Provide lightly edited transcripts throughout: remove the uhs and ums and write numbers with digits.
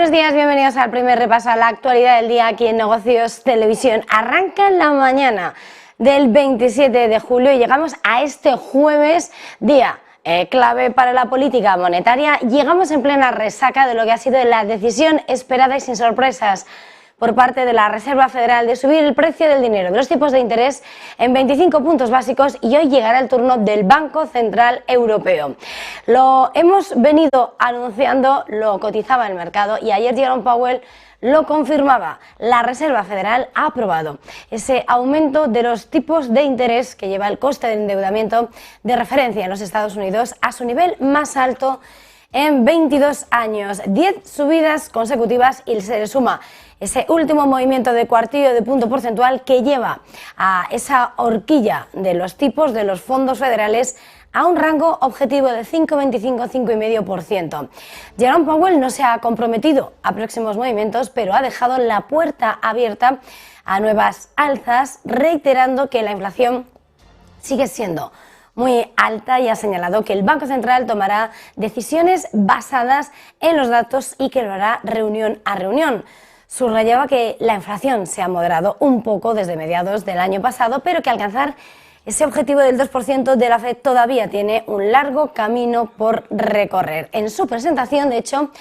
buenos días, bienvenidos al primer repaso a la actualidad del día aquí en Negocios Televisión. Arranca la mañana del 27 de julio y llegamos a este jueves, día clave para la política monetaria. Llegamos en plena resaca de lo que ha sido la decisión esperada y sin sorpresas por parte de la Reserva Federal de subir el precio del dinero, de los tipos de interés en 25 puntos básicos, y hoy llegará el turno del Banco Central Europeo. Lo hemos venido anunciando, lo cotizaba el mercado y ayer Jerome Powell lo confirmaba. La Reserva Federal ha aprobado ese aumento de los tipos de interés que lleva el coste del endeudamiento de referencia en los Estados Unidos a su nivel más alto en 22 años, 10 subidas consecutivas, y se le suma ese último movimiento de cuartillo de punto porcentual que lleva a esa horquilla de los tipos de los fondos federales a un rango objetivo de 5,25-5,5%. Jerome Powell no se ha comprometido a próximos movimientos, pero ha dejado la puerta abierta a nuevas alzas, reiterando que la inflación sigue siendo muy alta y ha señalado que el Banco Central tomará decisiones basadas en los datos y que lo hará reunión a reunión. Subrayaba que la inflación se ha moderado un poco desde mediados del año pasado, pero que alcanzar ese objetivo del 2% de la Fed todavía tiene un largo camino por recorrer. En su presentación, de hecho,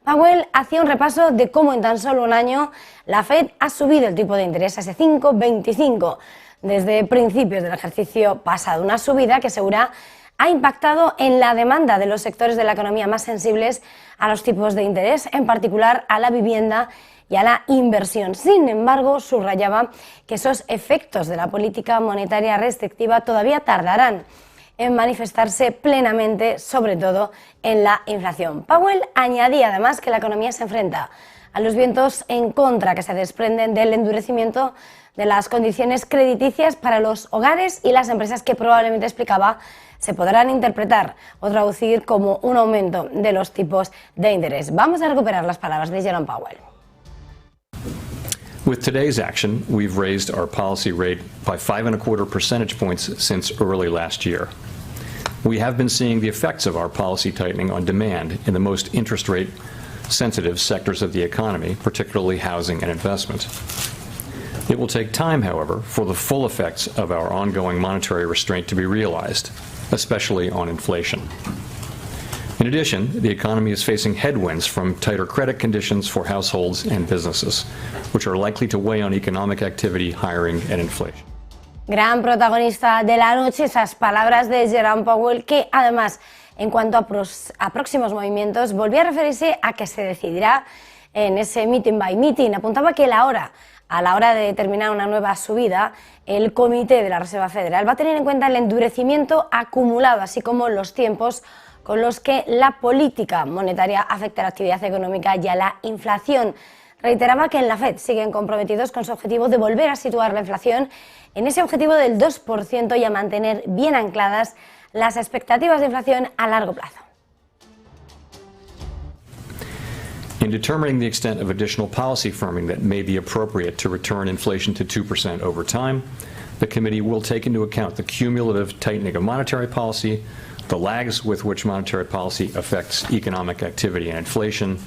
Powell hacía un repaso de cómo en tan solo un año la Fed ha subido el tipo de interés a ese 5,25 desde principios del ejercicio pasado, una subida que asegura ha impactado en la demanda de los sectores de la economía más sensibles a los tipos de interés, en particular a la vivienda y a la inversión. Sin embargo, subrayaba que esos efectos de la política monetaria restrictiva todavía tardarán en manifestarse plenamente, sobre todo en la inflación. Powell añadía además que la economía se enfrenta a los vientos en contra que se desprenden del endurecimiento de las condiciones crediticias para los hogares y las empresas, que probablemente, explicaba, se podrán interpretar o traducir como un aumento de los tipos de interés. Vamos a recuperar las palabras de Jerome Powell. With today's action, we've raised our policy rate by 5.25 percentage points since early last year. We have been seeing the effects of our policy tightening on demand in the most interest rate sensitive sectors of the economy, particularly housing and investment. It will take time, however, for the full effects of our ongoing monetary restraint to be realized, especially on inflation. In addition, the economy is facing headwinds from tighter credit conditions for households and businesses, which are likely to weigh on economic activity, hiring, and inflation. Gran protagonista de la noche, esas palabras de Jerome Powell, que además, en cuanto a próximos movimientos, volvió a referirse a que se decidirá en ese meeting by meeting. Apuntaba que a la hora de determinar una nueva subida, el Comité de la Reserva Federal va a tener en cuenta el endurecimiento acumulado, así como los tiempos con los que la política monetaria afecta a la actividad económica y a la inflación. Reiteraba que en la Fed siguen comprometidos con su objetivo de volver a situar la inflación en ese objetivo del 2% y a mantener bien ancladas las expectativas de inflación a largo plazo. In determining the extent of additional policy firming that may be appropriate to return inflation to 2% over time, the committee will take into account the cumulative tightening of monetary policy, the lags with which monetary policy affects economic activity and inflation,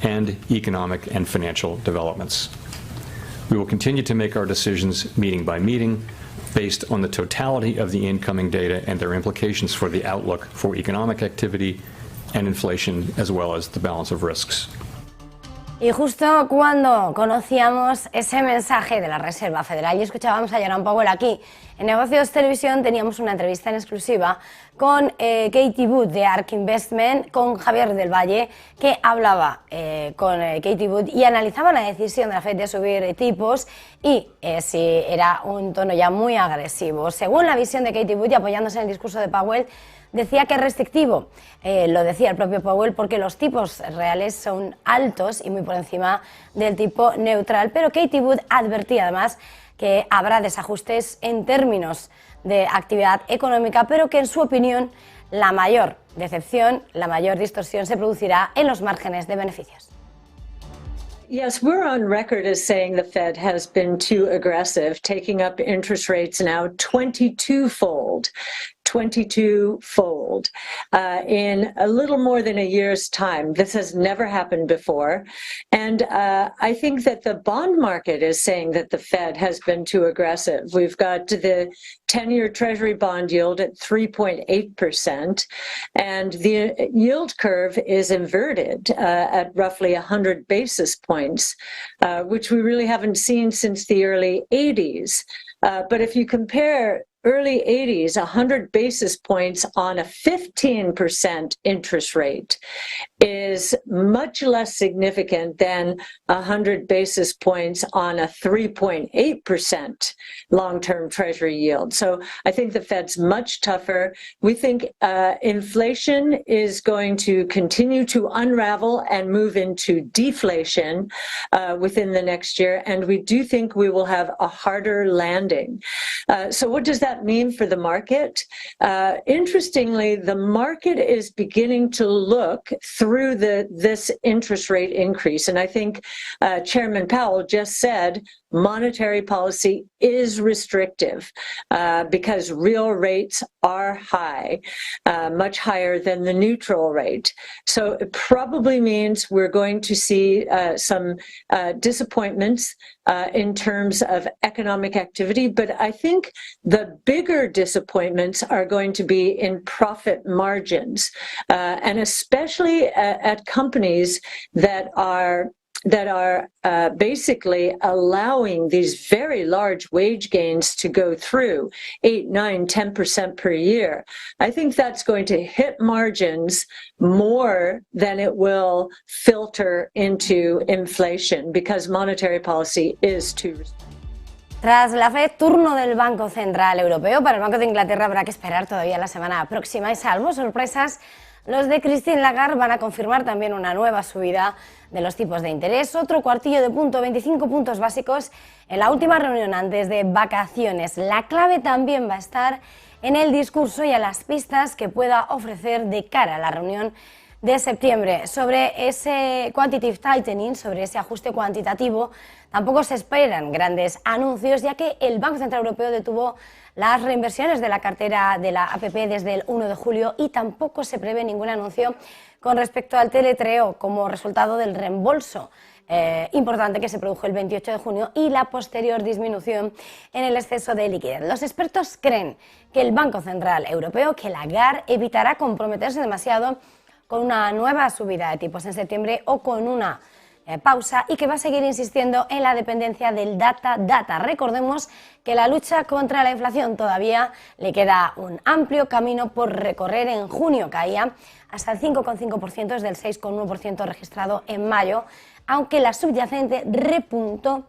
and economic and financial developments. We will continue to make our decisions meeting by meeting, based on the totality of the incoming data and their implications for the outlook for economic activity and inflation, as well as the balance of risks. Y justo cuando conocíamos ese mensaje de la Reserva Federal y escuchábamos a Jerome Powell aquí en Negocios Televisión, teníamos una entrevista en exclusiva con Katie Wood de ARK Investment, con Javier del Valle, que hablaba con Katie Wood y analizaba la decisión de la Fed de subir tipos y si era un tono ya muy agresivo. Según la visión de Katie Wood y apoyándose en el discurso de Powell, decía que es restrictivo, lo decía el propio Powell, porque los tipos reales son altos y muy por encima del tipo neutral, pero Katie Wood advertía además que habrá desajustes en términos de actividad económica, pero que en su opinión la mayor decepción, la mayor distorsión se producirá en los márgenes de beneficios. Yes, we're on record as saying the Fed has been too aggressive, taking up interest rates now 22-fold. 22-fold in a little more than a year's time. This has never happened before. And I think that the bond market is saying that the Fed has been too aggressive. We've got the 10-year Treasury bond yield at 3.8%, and the yield curve is inverted at roughly 100 basis points, which we really haven't seen since the early 80s. But if you compare early 80s, 100 basis points on a 15% interest rate is much less significant than 100 basis points on a 3.8% long-term Treasury yield. So I think the Fed's much tougher. We think inflation is going to continue to unravel and move into deflation within the next year, and we do think we will have a harder landing. So what does that mean for the market? Interestingly, the market is beginning to look through this interest rate increase. And I think Chairman Powell just said monetary policy is restrictive because real rates are high, much higher than the neutral rate. So it probably means we're going to see some disappointments in terms of economic activity, but I think the bigger disappointments are going to be in profit margins, and especially at companies that are basically allowing these very large wage gains to go through 8, 9, 10% per year. I think that's going to hit margins more than it will filter into inflation because monetary policy is too restrictive. Tras la Fed, turno del Banco Central Europeo. Para el Banco de Inglaterra habrá que esperar todavía la semana próxima y, salvo sorpresas, los de Christine Lagarde van a confirmar también una nueva subida de los tipos de interés, otro cuartillo de punto, 25 puntos básicos en la última reunión antes de vacaciones. La clave también va a estar en el discurso y a las pistas que pueda ofrecer de cara a la reunión de septiembre. Sobre ese quantitative tightening, sobre ese ajuste cuantitativo, tampoco se esperan grandes anuncios, ya que el Banco Central Europeo detuvo las reinversiones de la cartera de la APP desde el 1 de julio y tampoco se prevé ningún anuncio con respecto al teletreo como resultado del reembolso importante que se produjo el 28 de junio y la posterior disminución en el exceso de liquidez. Los expertos creen que el Banco Central Europeo, que Lagarde, evitará comprometerse demasiado con una nueva subida de tipos en septiembre o con una pausa, y que va a seguir insistiendo en la dependencia del data. Recordemos que la lucha contra la inflación todavía le queda un amplio camino por recorrer. En junio caía hasta el 5,5% desde el 6,1% registrado en mayo, aunque la subyacente repuntó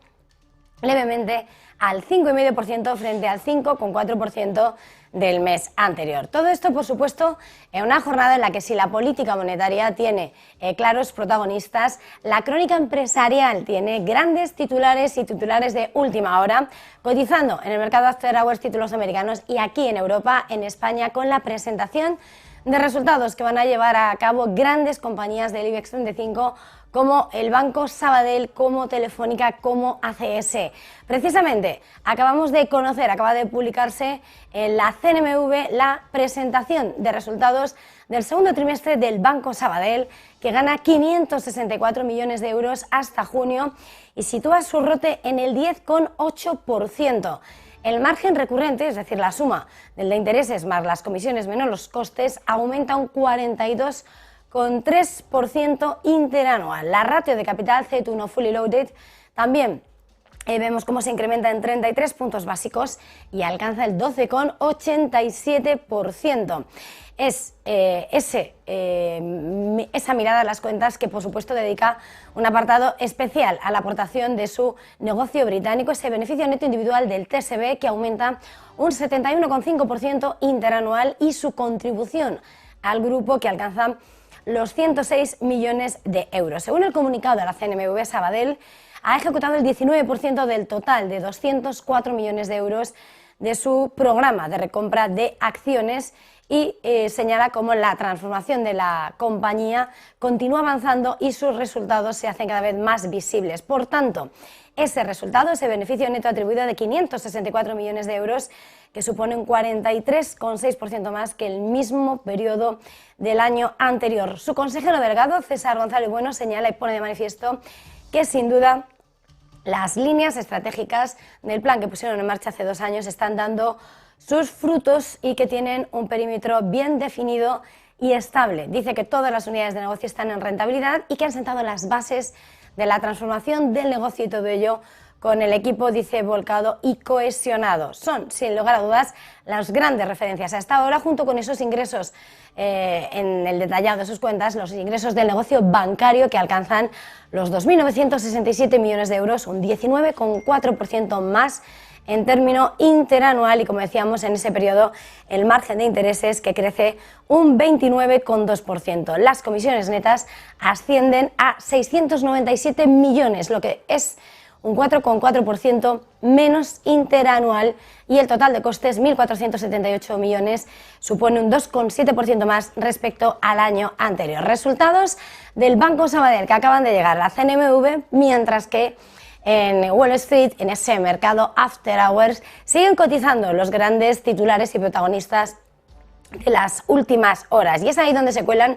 levemente al 5,5% frente al 5,4% del mes anterior. Todo esto, por supuesto, en una jornada en la que, si la política monetaria tiene claros protagonistas, la crónica empresarial tiene grandes titulares y titulares de última hora, cotizando en el mercado after hours títulos americanos y aquí en Europa, en España, con la presentación de resultados que van a llevar a cabo grandes compañías del IBEX 35 como el Banco Sabadell, como Telefónica, como ACS. Precisamente acabamos de conocer, acaba de publicarse en la CNMV la presentación de resultados del segundo trimestre del Banco Sabadell, que gana 564 millones de euros hasta junio y sitúa su ROTE en el 10,8%. El margen recurrente, es decir, la suma del de intereses más las comisiones menos los costes, aumenta un 42,3% interanual. La ratio de capital CET1 fully loaded también vemos cómo se incrementa en 33 puntos básicos y alcanza el 12,87%. Es esa mirada a las cuentas que, por supuesto, dedica un apartado especial a la aportación de su negocio británico, ese beneficio neto individual del TSB, que aumenta un 71,5% interanual, y su contribución al grupo, que alcanza los 106 millones de euros. Según el comunicado de la CNMV, Sabadell ha ejecutado el 19% del total de 204 millones de euros de su programa de recompra de acciones y señala cómo la transformación de la compañía continúa avanzando y sus resultados se hacen cada vez más visibles. Por tanto, ese resultado, ese beneficio neto atribuido de 564 millones de euros, que supone un 43,6% más que el mismo periodo del año anterior. Su consejero delegado, César González Bueno, señala y pone de manifiesto que sin duda las líneas estratégicas del plan que pusieron en marcha hace 2 años están dando sus frutos y que tienen un perímetro bien definido y estable. Dice que todas las unidades de negocio están en rentabilidad y que han sentado las bases de la transformación del negocio y todo ello con el equipo, dice, volcado y cohesionado. Son, sin lugar a dudas, las grandes referencias hasta ahora, junto con esos ingresos en el detallado de sus cuentas, los ingresos del negocio bancario que alcanzan los 2.967 millones de euros, un 19,4% más en término interanual y, como decíamos, en ese periodo el margen de intereses que crece un 29,2%. Las comisiones netas ascienden a 697 millones, lo que es un 4,4% menos interanual, y el total de costes, 1.478 millones, supone un 2,7% más respecto al año anterior. Resultados del Banco Sabadell que acaban de llegar a la CNMV, mientras que en Wall Street, en ese mercado after hours, siguen cotizando los grandes titulares y protagonistas de las últimas horas. Y es ahí donde se cuelan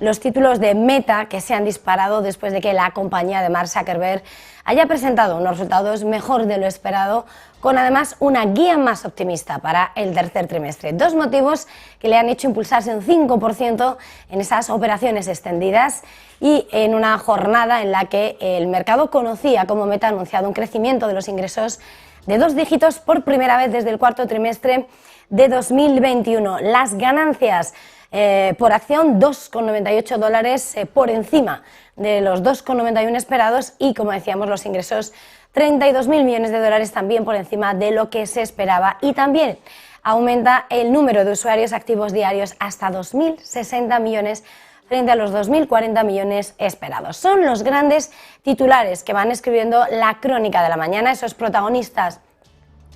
los títulos de Meta, que se han disparado después de que la compañía de Mark Zuckerberg haya presentado unos resultados mejor de lo esperado, con además una guía más optimista para el tercer trimestre. 2 motivos que le han hecho impulsarse un 5% en esas operaciones extendidas y en una jornada en la que el mercado conocía cómo Meta ha anunciado un crecimiento de los ingresos de 2 dígitos por primera vez desde el cuarto trimestre de 2021. Las ganancias por acción, $2,98 por encima de los 2,91 esperados, y, como decíamos, los ingresos, 32.000 millones de dólares, también por encima de lo que se esperaba, y también aumenta el número de usuarios activos diarios hasta 2.060 millones frente a los 2.040 millones esperados. Son los grandes titulares que van escribiendo la crónica de la mañana, esos protagonistas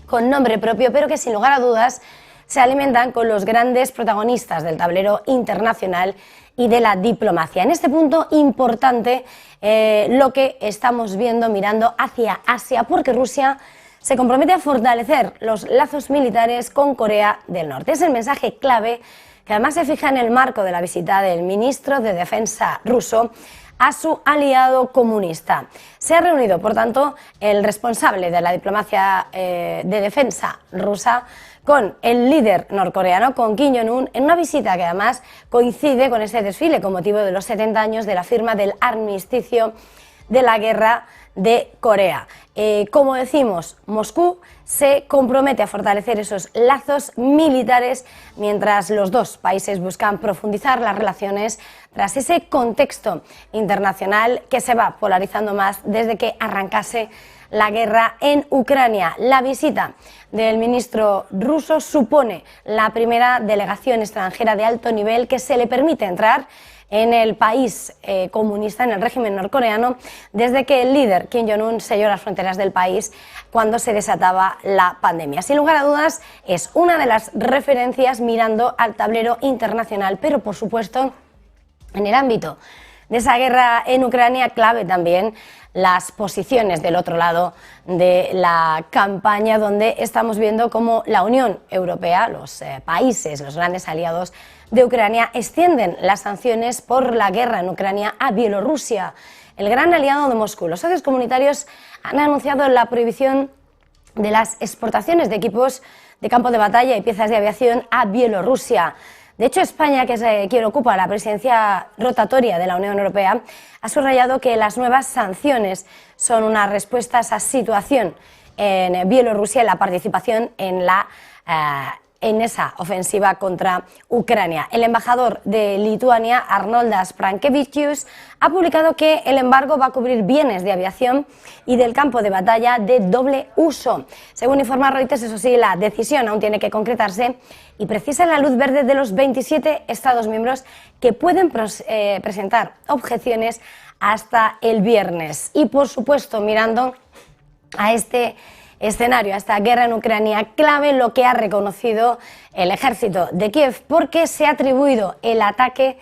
con nombre propio, pero que sin lugar a dudas se alimentan con los grandes protagonistas del tablero internacional y de la diplomacia. En este punto importante lo que estamos viendo mirando hacia Asia, porque Rusia se compromete a fortalecer los lazos militares con Corea del Norte. Es el mensaje clave que además se fija en el marco de la visita del ministro de Defensa ruso a su aliado comunista. Se ha reunido, por tanto, el responsable de la diplomacia de defensa rusa con el líder norcoreano, con Kim Jong-un, en una visita que además coincide con ese desfile con motivo de los 70 años de la firma del armisticio de la guerra de Corea. Como decimos, Moscú se compromete a fortalecer esos lazos militares mientras los dos países buscan profundizar las relaciones tras ese contexto internacional que se va polarizando más desde que arrancase la guerra en Ucrania. La visita del ministro ruso supone la primera delegación extranjera de alto nivel que se le permite entrar en el país comunista, en el régimen norcoreano, desde que el líder Kim Jong-un selló las fronteras del país cuando se desataba la pandemia. Sin lugar a dudas, es una de las referencias mirando al tablero internacional, pero por supuesto, en el ámbito de esa guerra en Ucrania, clave también las posiciones del otro lado de la campaña, donde estamos viendo cómo la Unión Europea, los países, los grandes aliados de Ucrania, extienden las sanciones por la guerra en Ucrania a Bielorrusia, el gran aliado de Moscú. Los socios comunitarios han anunciado la prohibición de las exportaciones de equipos de campo de batalla y piezas de aviación a Bielorrusia. De hecho, España, que es quien ocupa la presidencia rotatoria de la Unión Europea, ha subrayado que las nuevas sanciones son una respuesta a esa situación en Bielorrusia y la participación en esa ofensiva contra Ucrania. El embajador de Lituania, Arnoldas Pranckevičius, ha publicado que el embargo va a cubrir bienes de aviación y del campo de batalla de doble uso. Según informa Reuters, eso sí, la decisión aún tiene que concretarse y precisa la luz verde de los 27 Estados miembros, que pueden presentar objeciones hasta el viernes. Y, por supuesto, mirando a este escenario a esta guerra en Ucrania clave lo que ha reconocido el ejército de Kiev, porque se ha atribuido el ataque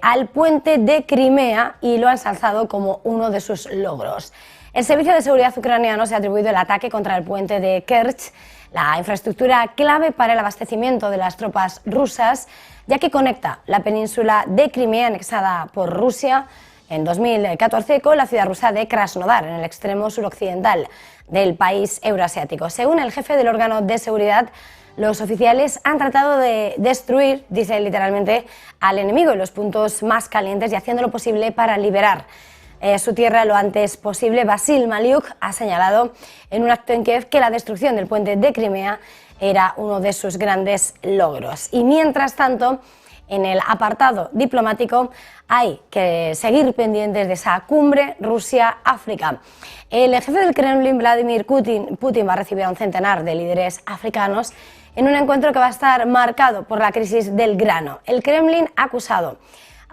al puente de Crimea y lo ha ensalzado como uno de sus logros. El Servicio de Seguridad ucraniano se ha atribuido el ataque contra el puente de Kerch, la infraestructura clave para el abastecimiento de las tropas rusas, ya que conecta la península de Crimea, anexada por Rusia en 2014, con la ciudad rusa de Krasnodar, en el extremo suroccidental del país euroasiático. Según el jefe del órgano de seguridad, los oficiales han tratado de destruir, dice literalmente, al enemigo en los puntos más calientes y haciendo lo posible para liberar su tierra lo antes posible. Vasil Maliuk ha señalado en un acto en Kiev que la destrucción del puente de Crimea era uno de sus grandes logros. Y mientras tanto, en el apartado diplomático hay que seguir pendientes de esa cumbre Rusia-África. El jefe del Kremlin, Vladimir Putin, va a recibir a un centenar de líderes africanos en un encuentro que va a estar marcado por la crisis del grano. El Kremlin ha acusado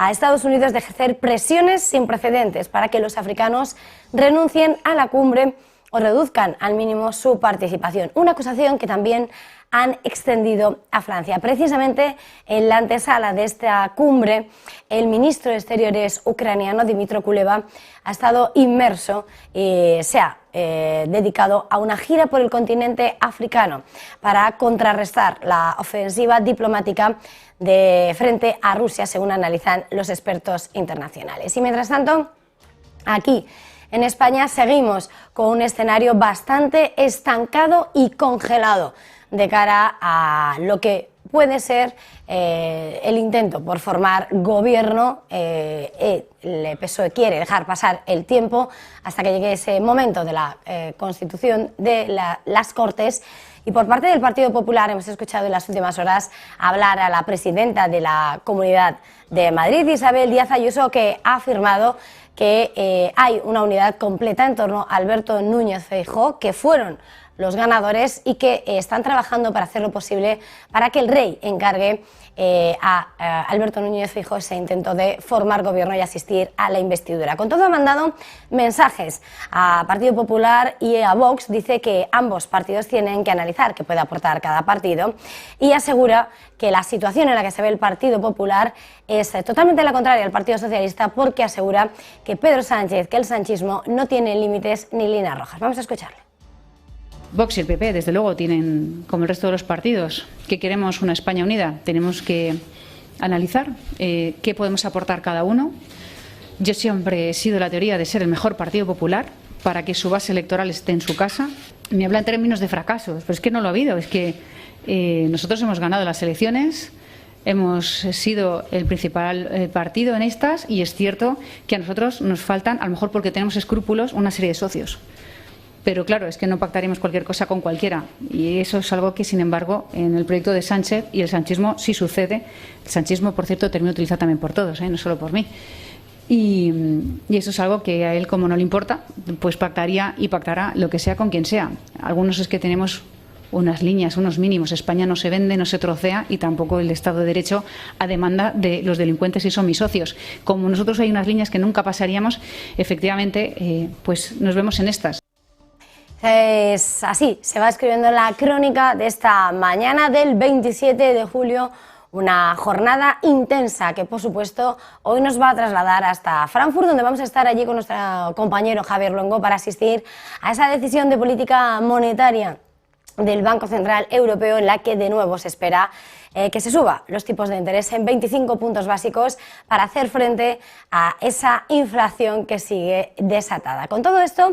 a Estados Unidos de ejercer presiones sin precedentes para que los africanos renuncien a la cumbre o reduzcan al mínimo su participación. Una acusación que también han extendido a Francia. Precisamente en la antesala de esta cumbre, el ministro de Exteriores ucraniano, Dmytro Kuleba, ha estado inmerso y se ha dedicado a una gira por el continente africano para contrarrestar la ofensiva diplomática de frente a Rusia, según analizan los expertos internacionales. Y mientras tanto, aquí en España seguimos con un escenario bastante estancado y congelado de cara a lo que puede ser el intento por formar gobierno. El PSOE quiere dejar pasar el tiempo hasta que llegue ese momento de la constitución de las Cortes. Y por parte del Partido Popular hemos escuchado en las últimas horas hablar a la presidenta de la Comunidad de Madrid, Isabel Díaz Ayuso, que ha afirmado que hay una unidad completa en torno a Alberto Núñez Feijóo, que fueron los ganadores y que están trabajando para hacer lo posible para que el rey encargue a Alberto Núñez Feijóo ese intento de formar gobierno y asistir a la investidura. Con todo, ha mandado mensajes a Partido Popular y a Vox. Dice que ambos partidos tienen que analizar qué puede aportar cada partido y asegura que la situación en la que se ve el Partido Popular es totalmente la contraria al Partido Socialista, porque asegura que Pedro Sánchez, que el sanchismo no tiene límites ni líneas rojas. Vamos a escucharle. Vox y el PP, desde luego, tienen, como el resto de los partidos, que queremos una España unida. Tenemos que analizar qué podemos aportar cada uno. Yo siempre he sido de la teoría de ser el mejor Partido Popular para que su base electoral esté en su casa. Me habla en términos de fracasos, pero es que no lo ha habido. Es que nosotros hemos ganado las elecciones, hemos sido el principal partido en estas, y es cierto que a nosotros nos faltan, a lo mejor porque tenemos escrúpulos, una serie de socios. Pero claro, es que no pactaremos cualquier cosa con cualquiera, y eso es algo que, sin embargo, en el proyecto de Sánchez y el sanchismo sí sucede. El sanchismo, por cierto, termina utilizado también por todos, no solo por mí. Y eso es algo que a él, como no le importa, pues pactaría y pactará lo que sea con quien sea. Algunos es que tenemos unas líneas, unos mínimos. España no se vende, no se trocea, y tampoco el Estado de Derecho a demanda de los delincuentes si son mis socios. Como nosotros hay unas líneas que nunca pasaríamos, efectivamente, pues nos vemos en estas. Es así, se va escribiendo la crónica de esta mañana del 27 de julio, una jornada intensa que, por supuesto, hoy nos va a trasladar hasta Frankfurt, donde vamos a estar allí con nuestro compañero Javier Luengo para asistir a esa decisión de política monetaria del Banco Central Europeo, en la que de nuevo se espera que se suba los tipos de interés en 25 puntos básicos para hacer frente a esa inflación que sigue desatada. Con todo esto,